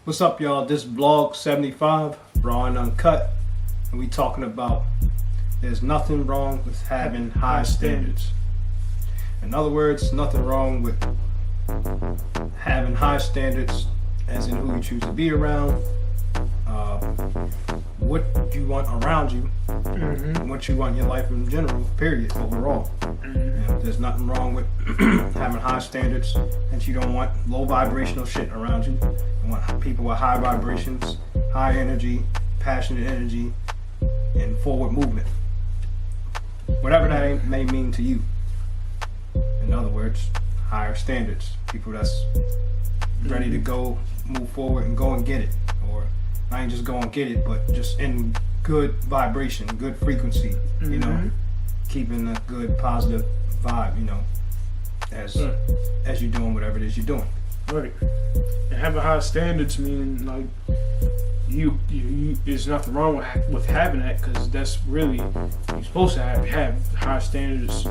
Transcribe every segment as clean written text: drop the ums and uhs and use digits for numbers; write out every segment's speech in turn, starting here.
What's up, y'all? This vlog 75, Raw and Uncut, and we talking about there's nothing wrong with having high standards. In other words, nothing wrong with having high standards, as in who you choose to be around, what you want around you, and what you want in your life in general, period, overall. There's nothing wrong with having high standards, and you don't want low vibrational shit around you. You want people with high vibrations, high energy, passionate energy, and forward movement. Whatever that may mean to you. In other words, higher standards. People that's ready to go, move forward, and go and get it. Or not even just go and get it, but just in good vibration, good frequency, you know, keeping a good positive vibe, you know, as you're doing whatever it is you're doing. Right. And having high standards meaning like you there's nothing wrong with having that, because that's really, you're supposed to have high standards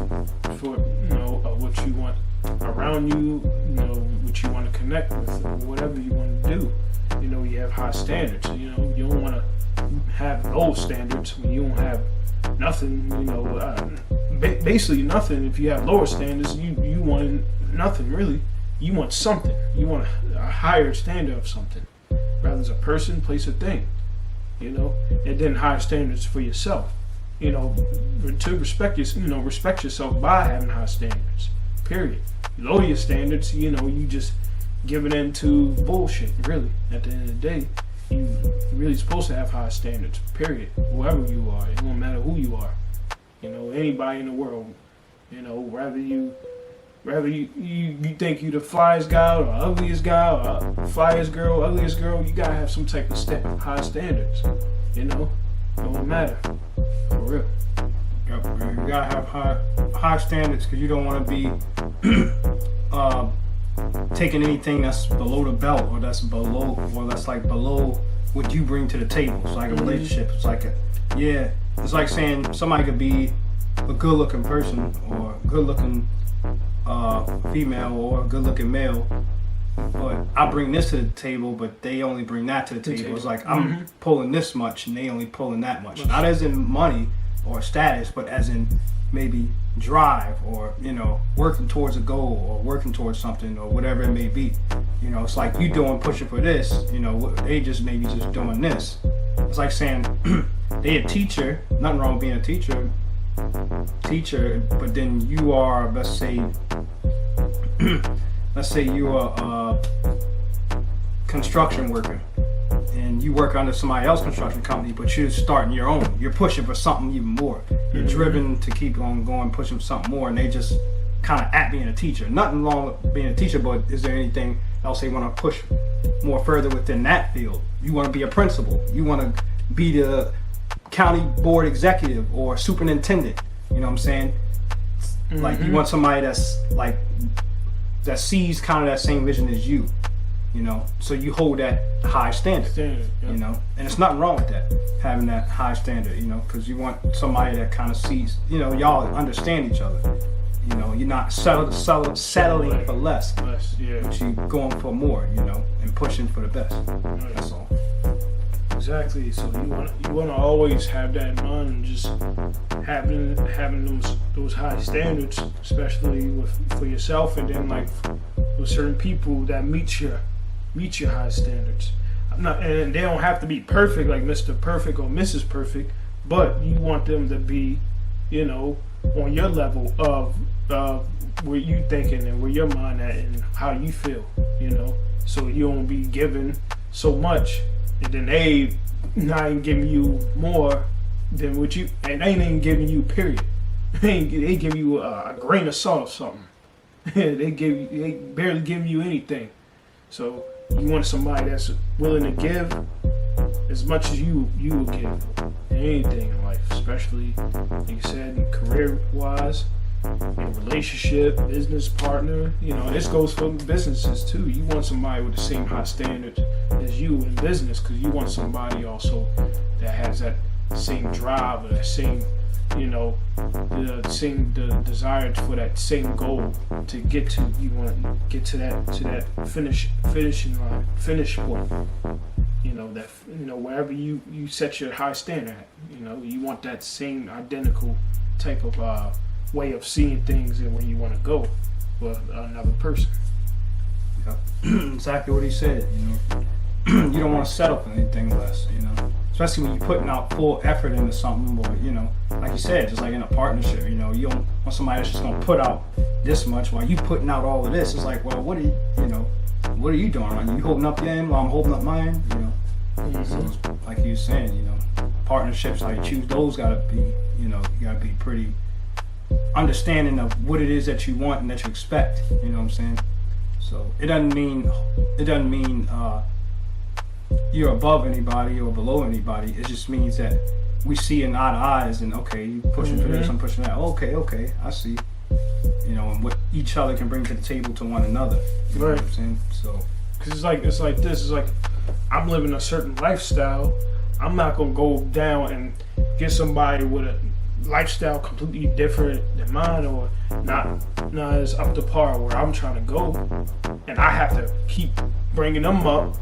for, you know, what you want around you, you know, what you want to connect with, or whatever you want to do. You know, you have high standards. You know, you don't want to have low standards when you don't have nothing. You know, basically nothing. If you have lower standards, you want nothing really. You want something. You want a higher standard of something, rather as a person, place, or thing. You know, and then higher standards for yourself. You know, to respect yourself by having high standards. Period. You lower your standards, you know, you just giving into bullshit. Really, at the end of the day, you really supposed to have high standards. Period. Whoever you are, it won't matter who you are. You know, anybody in the world. You know, whether you think you the flyest guy or ugliest guy or flyest girl, ugliest girl, you gotta have some type of high standards. You know, it won't matter. For real. You gotta have high standards, because you don't want to be taking anything that's below the belt, or that's below what you bring to the table. It's like a relationship. It's like it's like saying somebody could be a good-looking person, or a good-looking female, or a good-looking male, but I bring this to the table, but they only bring that to the table. It's like I'm pulling this much, and they only pulling that much. Not as in money or status, but as in maybe drive, or, you know, working towards a goal, or working towards something, or whatever it may be. You know, it's like you pushing for this, you know, they just maybe just doing this. It's like saying they a teacher, nothing wrong with being a teacher, but then you are, let's say you are a construction worker, and you work under somebody else's construction company, but you're starting your own. You're pushing for something even more. You're driven to keep on going, pushing for something more, and they just kind of at being a teacher. Nothing wrong with being a teacher, but is there anything else they want to push more further within that field? You want to be a principal. You want to be the county board executive or superintendent. You know what I'm saying? Like, you want somebody that's like, that sees kind of that same vision as you. You know, so you hold that high standard, you know, and it's nothing wrong with that, having that high standard, you know, because you want somebody that kind of sees, you know, y'all understand each other. You know, you're not settling for less, but you going for more, you know, and pushing for the best. That's all. Exactly. So you want to always have that in mind, and just having those high standards, especially for yourself, and then like with certain people that meet your high standards. And they don't have to be perfect, like Mr. Perfect or Mrs. Perfect, but you want them to be, you know, on your level of where you thinking and where your mind at and how you feel, you know. So you don't be giving so much, and then they not even giving you more than what you, and they ain't even giving you, period. They give you a grain of salt or something. They barely give you anything. So you want somebody that's willing to give as much as you will give anything in life, especially, like you said, career wise, relationship, business partner. You know, this goes for businesses too. You want somebody with the same high standards as you in business, because you want somebody also that has that same drive or that same the desire for that same goal to get to. You want to get to that finishing line, finish point. Wherever you set your high standard at. You want that same identical type of way of seeing things and where you want to go with another person. Exactly what he said. You don't want to settle for anything less. Especially when you're putting out full effort into something, or like you said, just like in a partnership. You don't want somebody that's just gonna put out this much while you putting out all of this. It's like, well, what are you doing? Are you holding up your end while I'm holding up mine? So like you were saying, partnerships, how you choose those gotta be, you gotta be pretty understanding of what it is that you want and that you expect. You know what I'm saying? So it doesn't mean you're above anybody or below anybody. It just means that we see in eye to eyes, and okay, you pushing for this, I'm pushing that. Okay, I see. And what each other can bring to the table to one another. You know what I'm saying? So, because it's like this. It's like I'm living a certain lifestyle. I'm not gonna go down and get somebody with a lifestyle completely different than mine, or not as up to par where I'm trying to go, and I have to keep bringing them up,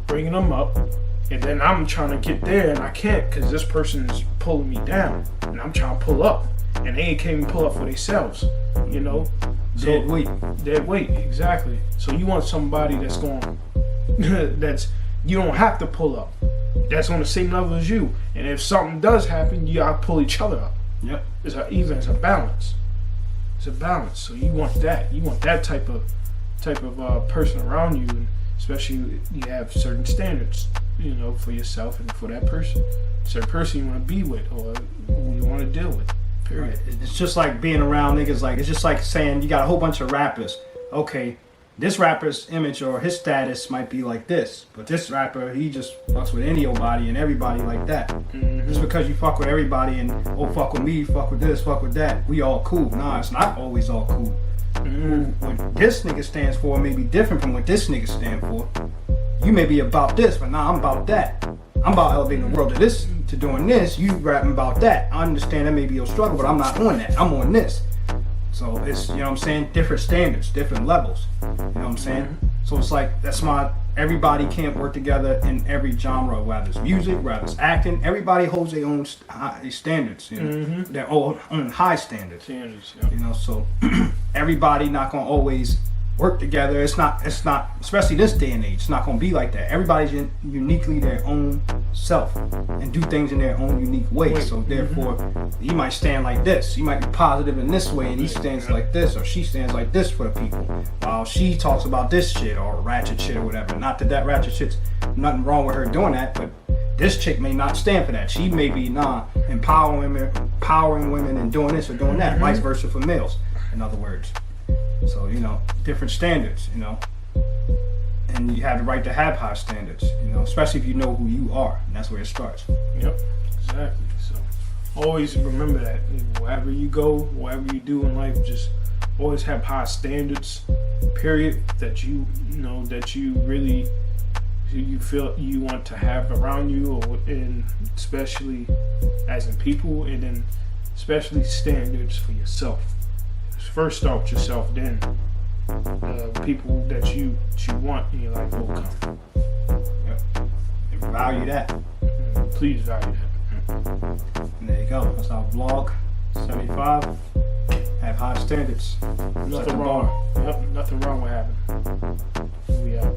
and then I'm trying to get there and I can't because this person is pulling me down, and I'm trying to pull up, and they can't even pull up for themselves. Dead weight, exactly. So you want somebody that's going, that's you don't have to pull up, that's on the same level as you, and if something does happen, you gotta pull each other up. Yep. It's a balance. It's a balance. So you want that. You want that type of person around you, and especially you have certain standards, for yourself and for that person. Certain person you want to be with or who you want to deal with. Period. Right. It's just like being around niggas. Like, it's just like saying you got a whole bunch of rappers. Okay, this rapper's image or his status might be like this, but this rapper, he just fucks with any old body and everybody like that. Mm-hmm. Just because you fuck with everybody and fuck with me, fuck with this, fuck with that, we all cool. Nah, it's not always all cool. Mm-hmm. What this nigga stands for may be different from what this nigga stand for. You may be about this, but nah, I'm about that. I'm about elevating the world to this, to doing this. You rapping about that. I understand that may be your struggle, but I'm not on that. I'm on this. So it's, what I'm saying, different standards, different levels. You know what I'm saying? Mm-hmm. So it's like, everybody can't work together in every genre, whether it's music, whether it's acting. Everybody holds their own standards, Mm-hmm. their own high standards. Yeah. So everybody not gonna always work together. It's not, especially this day and age, it's not gonna be like that. Everybody's uniquely their own self and do things in their own unique way. So therefore, he might stand like this. He might be positive in this way, and he stands like this, or she stands like this for the people, while she talks about this shit or ratchet shit or whatever. Not that ratchet shit's nothing wrong with her doing that, but this chick may not stand for that. She may be empowering women and doing this or doing that. Vice versa for males, in other words. So, different standards, and you have the right to have high standards, especially if you know who you are, and that's where it starts. Yep, exactly. So always remember that wherever you go, whatever you do in life, just always have high standards, period, that you really you feel you want to have around you, and especially as in people, and then especially standards for yourself. First start with yourself, then people that you want in your life will come. Yep. And value that. Please value that. And there you go. That's our vlog 75. Have high standards. Nothing wrong. Yep, nothing wrong with having. We out.